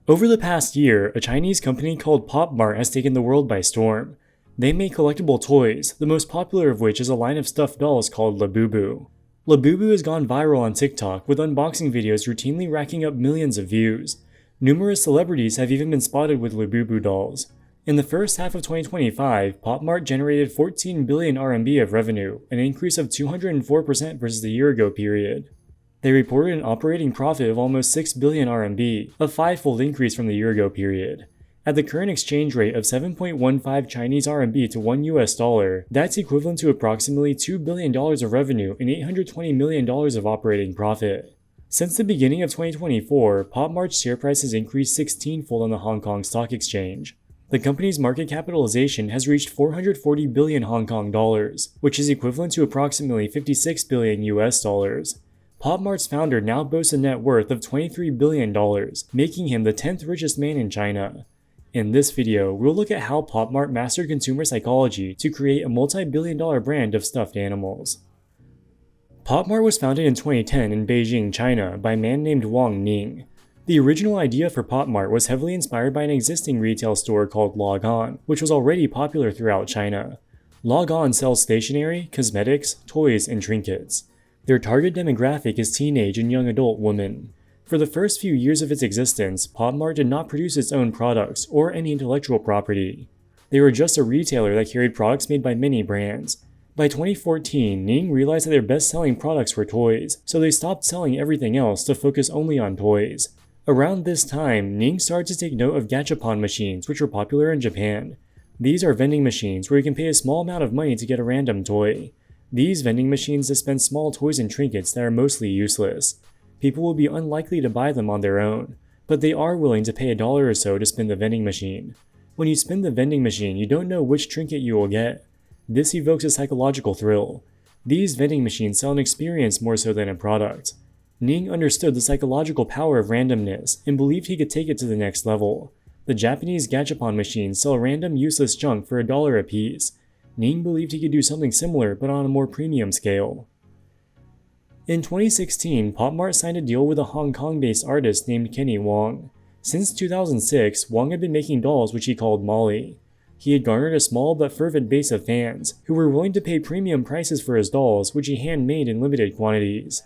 Over the past year, a Chinese company called Pop Mart has taken the world by storm. They make collectible toys, the most popular of which is a line of stuffed dolls called Labubu. Labubu has gone viral on TikTok, with unboxing videos routinely racking up millions of views. Numerous celebrities have even been spotted with Labubu dolls. In the first half of 2025, Pop Mart generated 14 billion RMB of revenue, an increase of 204% versus the year-ago period. They reported an operating profit of almost 6 billion RMB, a five-fold increase from the year-ago period. At the current exchange rate of 7.15 Chinese RMB to $1, that's equivalent to approximately $2 billion of revenue and $820 million of operating profit. Since the beginning of 2024, Pop Mart's share price has increased 16-fold on the Hong Kong Stock Exchange. The company's market capitalization has reached 440 billion Hong Kong dollars, which is equivalent to approximately 56 billion US dollars. Pop Mart's founder now boasts a net worth of $23 billion, making him the 10th richest man in China. In this video, we'll look at how Pop Mart mastered consumer psychology to create a multi-billion-dollar brand of stuffed animals. Pop Mart was founded in 2010 in Beijing, China, by a man named Wang Ning. The original idea for Pop Mart was heavily inspired by an existing retail store called Log On, which was already popular throughout China. Log On sells stationery, cosmetics, toys, and trinkets. Their target demographic is teenage and young adult women. For the first few years of its existence, Pop Mart did not produce its own products or any intellectual property. They were just a retailer that carried products made by many brands. By 2014, Ning realized that their best-selling products were toys, so they stopped selling everything else to focus only on toys. Around this time, Ning started to take note of gachapon machines, which were popular in Japan. These are vending machines where you can pay a small amount of money to get a random toy. These vending machines dispense small toys and trinkets that are mostly useless. People will be unlikely to buy them on their own, but they are willing to pay $1 or so to spin the vending machine. When you spin the vending machine, you don't know which trinket you will get. This evokes a psychological thrill. These vending machines sell an experience more so than a product. Ning understood the psychological power of randomness and believed he could take it to the next level. The Japanese gachapon machines sell random useless junk for $1 a piece. Ning believed he could do something similar but on a more premium scale. In 2016, Pop Mart signed a deal with a Hong Kong-based artist named Kenny Wong. Since 2006, Wong had been making dolls which he called Molly. He had garnered a small but fervent base of fans, who were willing to pay premium prices for his dolls, which he handmade in limited quantities.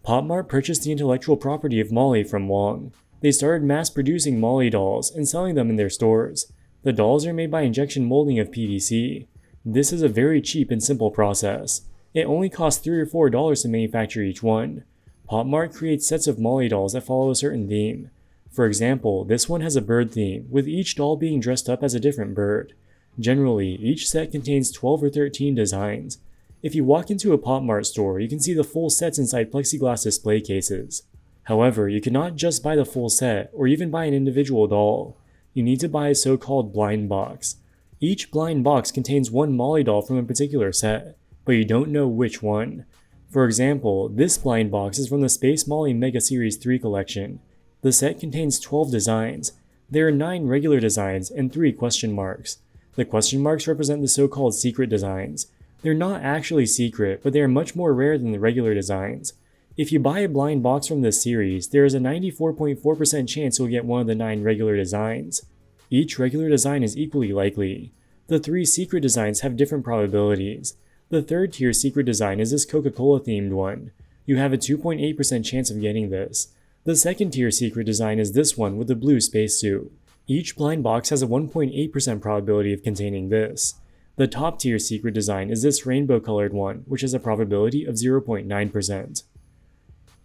Pop Mart purchased the intellectual property of Molly from Wong. They started mass-producing Molly dolls and selling them in their stores. The dolls are made by injection molding of PVC. This is a very cheap and simple process. It only costs $3 or $4 to manufacture each one. Pop Mart creates sets of Molly dolls that follow a certain theme. For example, this one has a bird theme, with each doll being dressed up as a different bird. Generally, each set contains 12 or 13 designs. If you walk into a Pop Mart store, you can see the full sets inside plexiglass display cases. However, you cannot just buy the full set, or even buy an individual doll. You need to buy a so-called blind box. Each blind box contains one Molly doll from a particular set, but you don't know which one. For example, this blind box is from the Space Molly Mega Series 3 collection. The set contains 12 designs. There are 9 regular designs and 3 question marks. The question marks represent the so-called secret designs. They're not actually secret, but they are much more rare than the regular designs. If you buy a blind box from this series, there is a 94.4% chance you'll get one of the 9 regular designs. Each regular design is equally likely. The 3 secret designs have different probabilities. The third tier secret design is this Coca-Cola themed one. You have a 2.8% chance of getting this. The second tier secret design is this one with the blue spacesuit. Each blind box has a 1.8% probability of containing this. The top tier secret design is this rainbow colored one, which has a probability of 0.9%.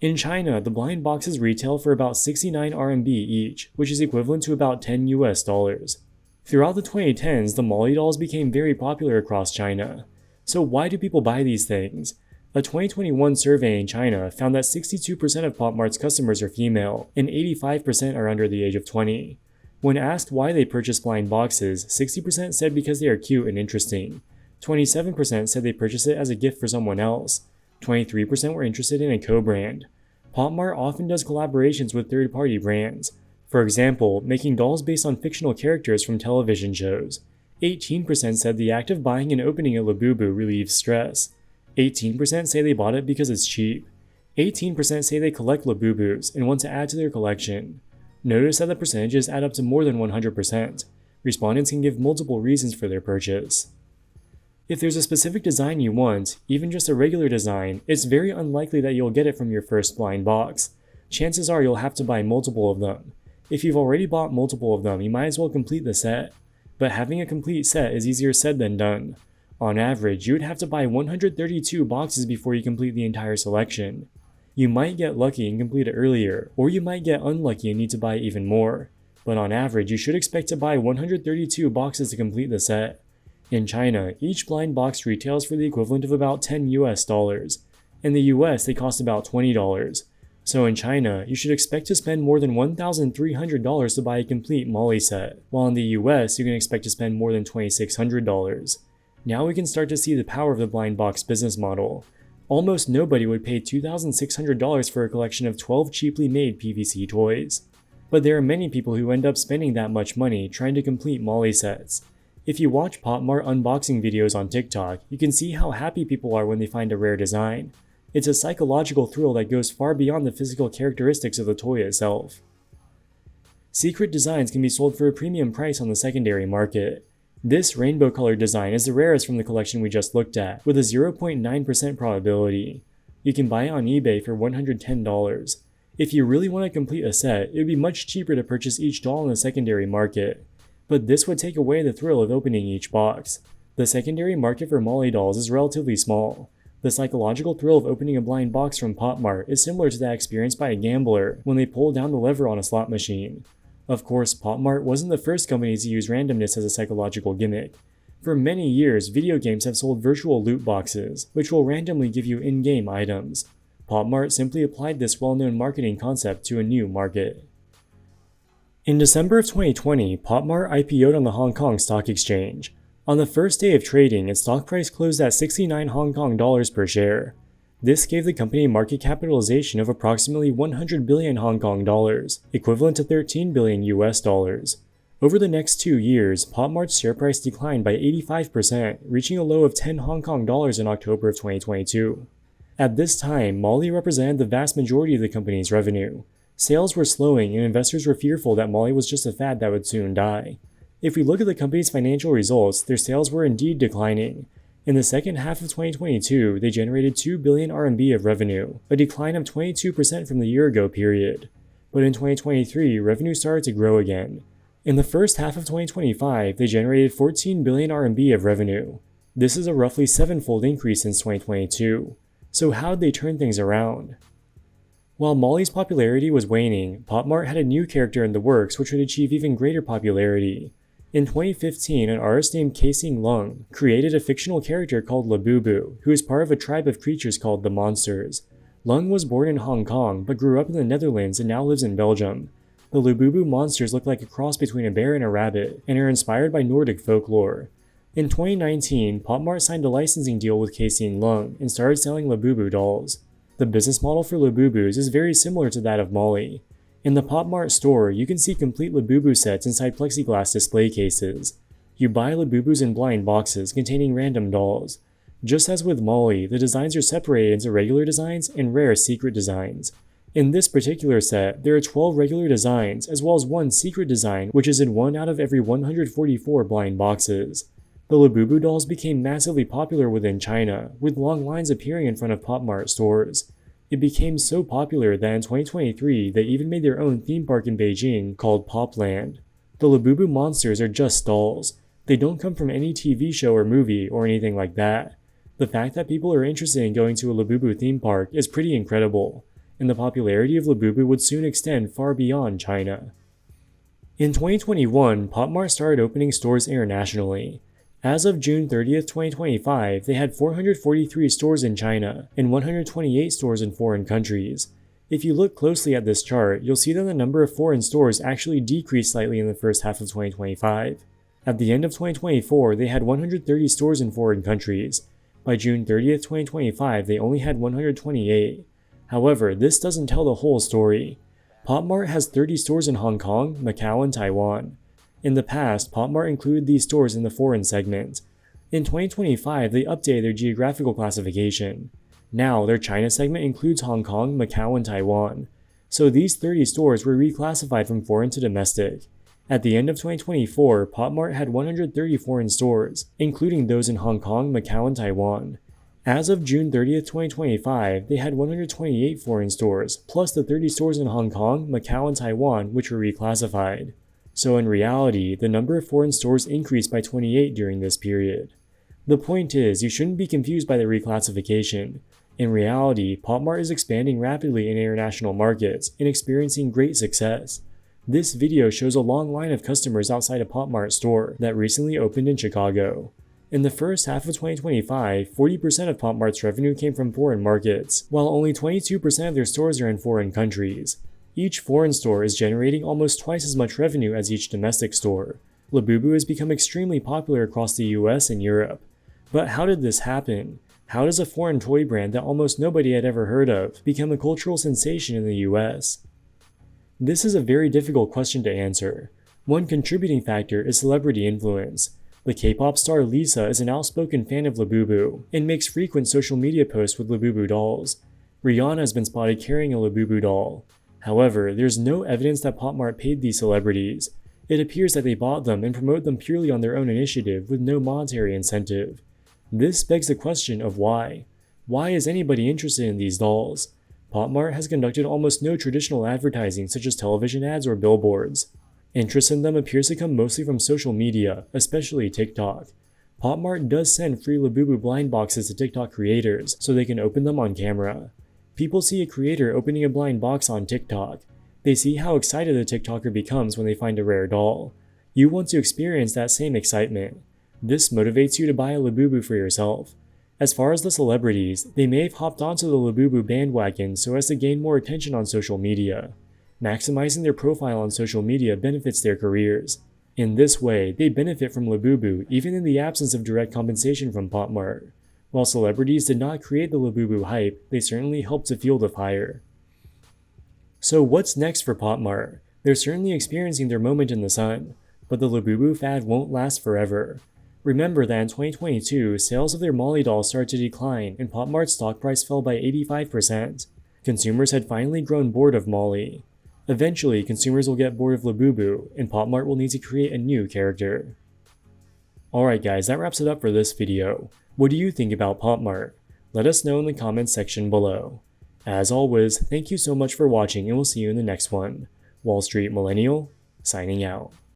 In China, the blind boxes retail for about 69 RMB each, which is equivalent to about $10 US. Throughout the 2010s, the Molly dolls became very popular across China. So why do people buy these things? A 2021 survey in China found that 62% of Pop Mart's customers are female, and 85% are under the age of 20. When asked why they purchase blind boxes, 60% said because they are cute and interesting. 27% said they purchased it as a gift for someone else. 23% were interested in a co-brand. Pop Mart often does collaborations with third-party brands. For example, making dolls based on fictional characters from television shows. 18% said the act of buying and opening a Labubu relieves stress. 18% say they bought it because it's cheap. 18% say they collect Labubus and want to add to their collection. Notice that the percentages add up to more than 100%. Respondents can give multiple reasons for their purchase. If there's a specific design you want, even just a regular design, it's very unlikely that you'll get it from your first blind box. Chances are you'll have to buy multiple of them. If you've already bought multiple of them, you might as well complete the set. But having a complete set is easier said than done. On average, you would have to buy 132 boxes before you complete the entire selection. You might get lucky and complete it earlier, or you might get unlucky and need to buy even more. But on average, you should expect to buy 132 boxes to complete the set. In China, each blind box retails for the equivalent of about $10 US. In the US, they cost about $20. So in China, you should expect to spend more than $1,300 to buy a complete Molly set, while in the US, you can expect to spend more than $2,600. Now we can start to see the power of the blind box business model. Almost nobody would pay $2,600 for a collection of 12 cheaply made PVC toys. But there are many people who end up spending that much money trying to complete Molly sets. If you watch Pop Mart unboxing videos on TikTok, you can see how happy people are when they find a rare design. It's a psychological thrill that goes far beyond the physical characteristics of the toy itself. Secret designs can be sold for a premium price on the secondary market. This rainbow-colored design is the rarest from the collection we just looked at, with a 0.9% probability. You can buy it on eBay for $110. If you really want to complete a set, it would be much cheaper to purchase each doll in the secondary market. But this would take away the thrill of opening each box. The secondary market for Molly dolls is relatively small. The psychological thrill of opening a blind box from Pop Mart is similar to that experienced by a gambler when they pull down the lever on a slot machine. Of course, Pop Mart wasn't the first company to use randomness as a psychological gimmick. For many years, video games have sold virtual loot boxes, which will randomly give you in-game items. Pop Mart simply applied this well-known marketing concept to a new market. In December of 2020, Pop Mart IPO'd on the Hong Kong Stock Exchange. On the first day of trading, its stock price closed at 69 Hong Kong dollars per share. This gave the company a market capitalization of approximately 100 billion Hong Kong dollars, equivalent to 13 billion US dollars. Over the next 2 years, Pop Mart's share price declined by 85%, reaching a low of 10 Hong Kong dollars in October of 2022. At this time, Molly represented the vast majority of the company's revenue. Sales were slowing and investors were fearful that Molly was just a fad that would soon die. If we look at the company's financial results, their sales were indeed declining. In the second half of 2022, they generated 2 billion RMB of revenue, a decline of 22% from the year-ago period. But in 2023, revenue started to grow again. In the first half of 2025, they generated 14 billion RMB of revenue. This is a roughly 7-fold increase since 2022. So how'd they turn things around? While Molly's popularity was waning, Pop Mart had a new character in the works which would achieve even greater popularity. In 2015, an artist named Casing Lung created a fictional character called Labubu, who is part of a tribe of creatures called the Monsters. Lung was born in Hong Kong, but grew up in the Netherlands and now lives in Belgium. The Labubu monsters look like a cross between a bear and a rabbit, and are inspired by Nordic folklore. In 2019, Pop Mart signed a licensing deal with Casing Lung and started selling Labubu dolls. The business model for Labubus is very similar to that of Molly. In the Pop Mart store, you can see complete Labubu sets inside plexiglass display cases. You buy Labubus in blind boxes containing random dolls. Just as with Molly, the designs are separated into regular designs and rare secret designs. In this particular set, there are 12 regular designs as well as one secret design which is in 1 out of every 144 blind boxes. The Labubu dolls became massively popular within China, with long lines appearing in front of Pop Mart stores. It became so popular that in 2023, they even made their own theme park in Beijing called Popland. The Labubu monsters are just dolls. They don't come from any TV show or movie or anything like that. The fact that people are interested in going to a Labubu theme park is pretty incredible, and the popularity of Labubu would soon extend far beyond China. In 2021, Pop Mart started opening stores internationally. As of June 30th, 2025, they had 443 stores in China and 128 stores in foreign countries. If you look closely at this chart, you'll see that the number of foreign stores actually decreased slightly in the first half of 2025. At the end of 2024, they had 130 stores in foreign countries. By June 30th, 2025, they only had 128. However, this doesn't tell the whole story. Pop Mart has 30 stores in Hong Kong, Macau, and Taiwan. In the past, Pop Mart included these stores in the foreign segment. In 2025, they updated their geographical classification. Now, their China segment includes Hong Kong, Macau, and Taiwan. So these 30 stores were reclassified from foreign to domestic. At the end of 2024, Pop Mart had 130 foreign stores, including those in Hong Kong, Macau, and Taiwan. As of June 30th, 2025, they had 128 foreign stores, plus the 30 stores in Hong Kong, Macau, and Taiwan, which were reclassified. So in reality, the number of foreign stores increased by 28 during this period. The point is, you shouldn't be confused by the reclassification. In reality, Pop Mart is expanding rapidly in international markets and experiencing great success. This video shows a long line of customers outside a Pop Mart store that recently opened in Chicago. In the first half of 2025, 40% of Pop Mart's revenue came from foreign markets, while only 22% of their stores are in foreign countries. Each foreign store is generating almost twice as much revenue as each domestic store. Labubu has become extremely popular across the US and Europe. But how did this happen? How does a foreign toy brand that almost nobody had ever heard of become a cultural sensation in the US? This is a very difficult question to answer. One contributing factor is celebrity influence. The K-pop star Lisa is an outspoken fan of Labubu and makes frequent social media posts with Labubu dolls. Rihanna has been spotted carrying a Labubu doll. However, there's no evidence that Pop Mart paid these celebrities. It appears that they bought them and promote them purely on their own initiative with no monetary incentive. This begs the question of why. Why is anybody interested in these dolls? Pop Mart has conducted almost no traditional advertising such as television ads or billboards. Interest in them appears to come mostly from social media, especially TikTok. Pop Mart does send free Labubu blind boxes to TikTok creators so they can open them on camera. People see a creator opening a blind box on TikTok. They see how excited the TikToker becomes when they find a rare doll. You want to experience that same excitement. This motivates you to buy a Labubu for yourself. As far as the celebrities, they may have hopped onto the Labubu bandwagon so as to gain more attention on social media. Maximizing their profile on social media benefits their careers. In this way, they benefit from Labubu even in the absence of direct compensation from Pop Mart. While celebrities did not create the Labubu hype, they certainly helped to fuel the fire. So what's next for Pop Mart? They're certainly experiencing their moment in the sun, but the Labubu fad won't last forever. Remember that in 2022, sales of their Molly dolls started to decline and Pop Mart's stock price fell by 85%. Consumers had finally grown bored of Molly. Eventually, consumers will get bored of Labubu, and Pop Mart will need to create a new character. Alright guys, that wraps it up for this video. What do you think about Pop Mart? Let us know in the comments section below. As always, thank you so much for watching and we'll see you in the next one. Wall Street Millennial, signing out.